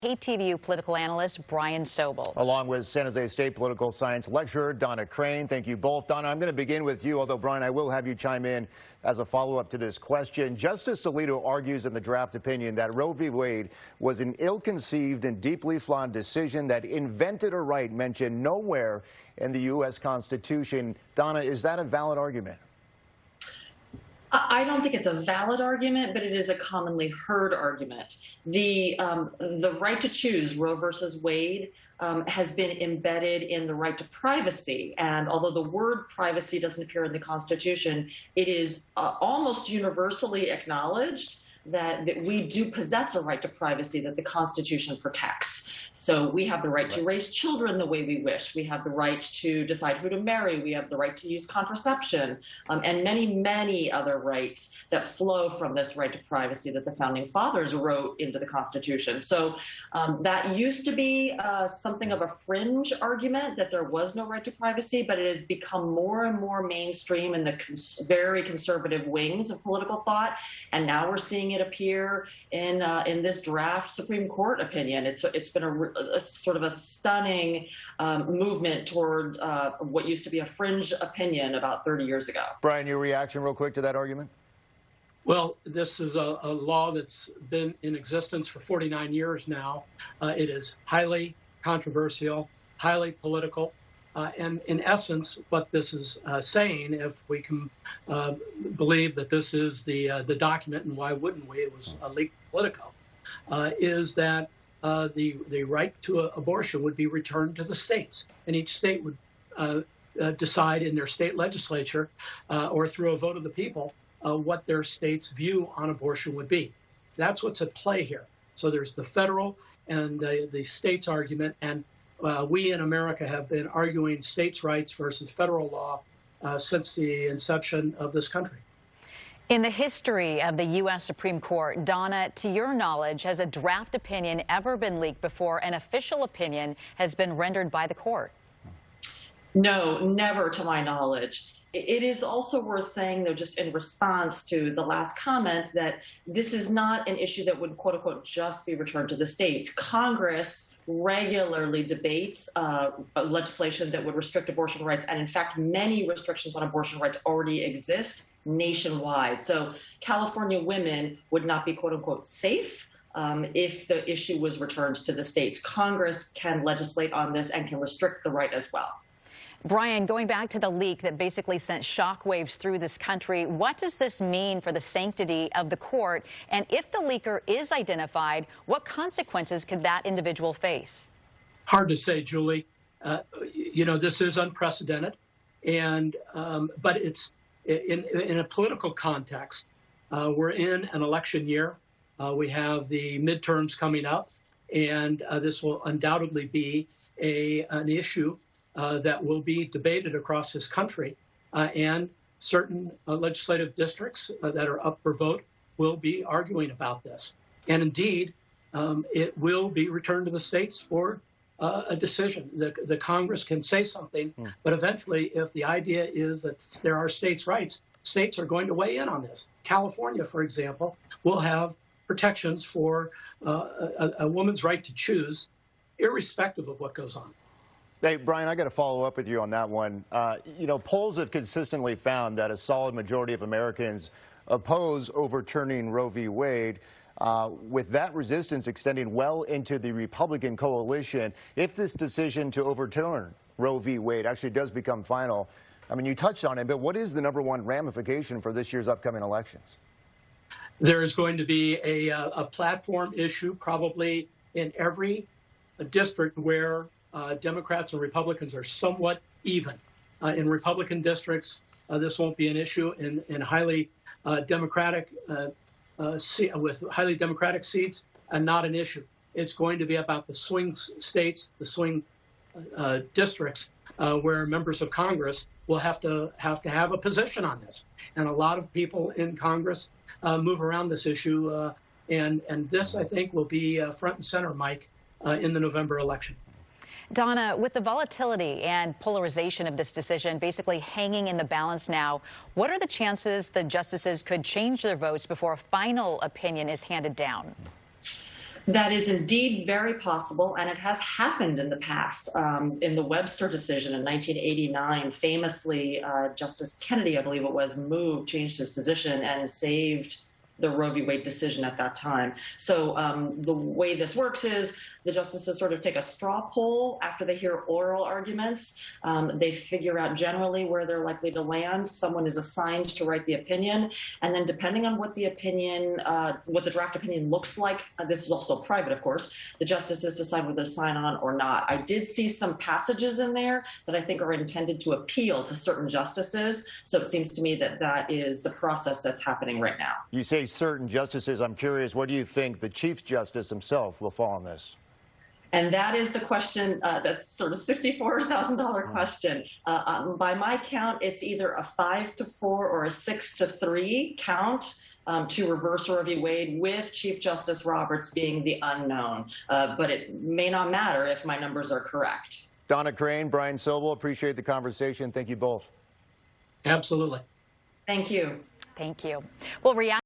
KTVU political analyst Brian Sobel. Along with San Jose State political science lecturer Donna Crane. Thank you both. Donna, I'm going to begin with you, although, Brian, I will have you chime in as a follow-up to this question. Justice Alito argues in the draft opinion that Roe v. Wade was an ill-conceived and deeply flawed decision that invented a right mentioned nowhere in the U.S. Constitution. Donna, is that a valid argument? I don't think it's a valid argument, but it is a commonly heard argument. The right to choose, Roe versus Wade, has been embedded in the right to privacy. And although the word privacy doesn't appear in the Constitution, it is almost universally acknowledged that we do possess a right to privacy that the Constitution protects. So we have the right to raise children the way we wish. We have the right to decide who to marry. We have the right to use contraception, and many, many other rights that flow from this right to privacy that the Founding Fathers wrote into the Constitution. So that used to be something of a fringe argument, that there was no right to privacy, but it has become more and more mainstream in the very conservative wings of political thought. And now we're seeing it appear in this draft Supreme Court opinion. It's been a sort of a stunning movement toward what used to be a fringe opinion about 30 years ago. Brian, your reaction real quick to that argument? Well, this is a law that's been in existence for 49 years now. It is highly controversial, highly political. And in essence, what this is saying, if we can believe that this is the document, and why wouldn't we? It was a leak Politico, is that the right to abortion would be returned to the states, and each state would decide in their state legislature or through a vote of the people what their state's view on abortion would be. That's what's at play here. So there's the federal and the states argument, and we in America have been arguing states' rights versus federal law since the inception of this country. In the history of the U.S. Supreme Court, Donna, to your knowledge, has a draft opinion ever been leaked before an official opinion has been rendered by the court? No, never to my knowledge. It is also worth saying, though, just in response to the last comment, that this is not an issue that would, quote unquote, just be returned to the states. Congress regularly debates legislation that would restrict abortion rights. And in fact, many restrictions on abortion rights already exist nationwide. So California women would not be, quote unquote, safe if the issue was returned to the states. Congress can legislate on this and can restrict the right as well. Brian, going back to the leak that basically sent shockwaves through this country, what does this mean for the sanctity of the court? And if the leaker is identified, what consequences could that individual face? Hard to say, Julie. You know, this is unprecedented, and but it's in a political context. We're in an election year. We have the midterms coming up, and this will undoubtedly be an issue that will be debated across this country, and certain legislative districts that are up for vote will be arguing about this. And indeed, it will be returned to the states for a decision. The Congress can say something, but eventually, if the idea is that there are states' rights, states are going to weigh in on this. California, for example, will have protections for a woman's right to choose, irrespective of what goes on. Hey, Brian, I got to follow up with you on that one. You know, polls have consistently found that a solid majority of Americans oppose overturning Roe v. Wade, with that resistance extending well into the Republican coalition. If this decision to overturn Roe v. Wade actually does become final, I mean, you touched on it, but what is the #1 ramification for this year's upcoming elections? There is going to be a platform issue probably in every district where Democrats and Republicans are somewhat even. In Republican districts, this won't be an issue. In highly Democratic with highly Democratic seats, not an issue. It's going to be about the swing states, the swing districts, where members of Congress will have to have a position on this. And a lot of people in Congress move around this issue, and this, I think, will be front and center, Mike, in the November election. Donna, with the volatility and polarization of this decision basically hanging in the balance now, what are the chances the justices could change their votes before a final opinion is handed down? That is indeed very possible, and it has happened in the past. In the Webster decision in 1989, famously, Justice Kennedy, I believe it was, changed his position and saved the Roe v. Wade decision at that time. So the way this works is the justices sort of take a straw poll after they hear oral arguments. They figure out generally where they're likely to land. Someone is assigned to write the opinion. And then depending on what the opinion, what the draft opinion looks like, this is also private, of course, the justices decide whether to sign on or not. I did see some passages in there that I think are intended to appeal to certain justices. So it seems to me that that is the process that's happening right now. You say certain justices. I'm curious, what do you think the Chief Justice himself will fall on this? And that is the question, that's sort of $64,000 question. By my count, it's either a 5-4 or a 6-3 count to reverse Roe v. Wade, with Chief Justice Roberts being the unknown. But it may not matter if my numbers are correct. Donna Crane, Brian Sobel, appreciate the conversation. Thank you both. Absolutely. Thank you. Thank you. Well,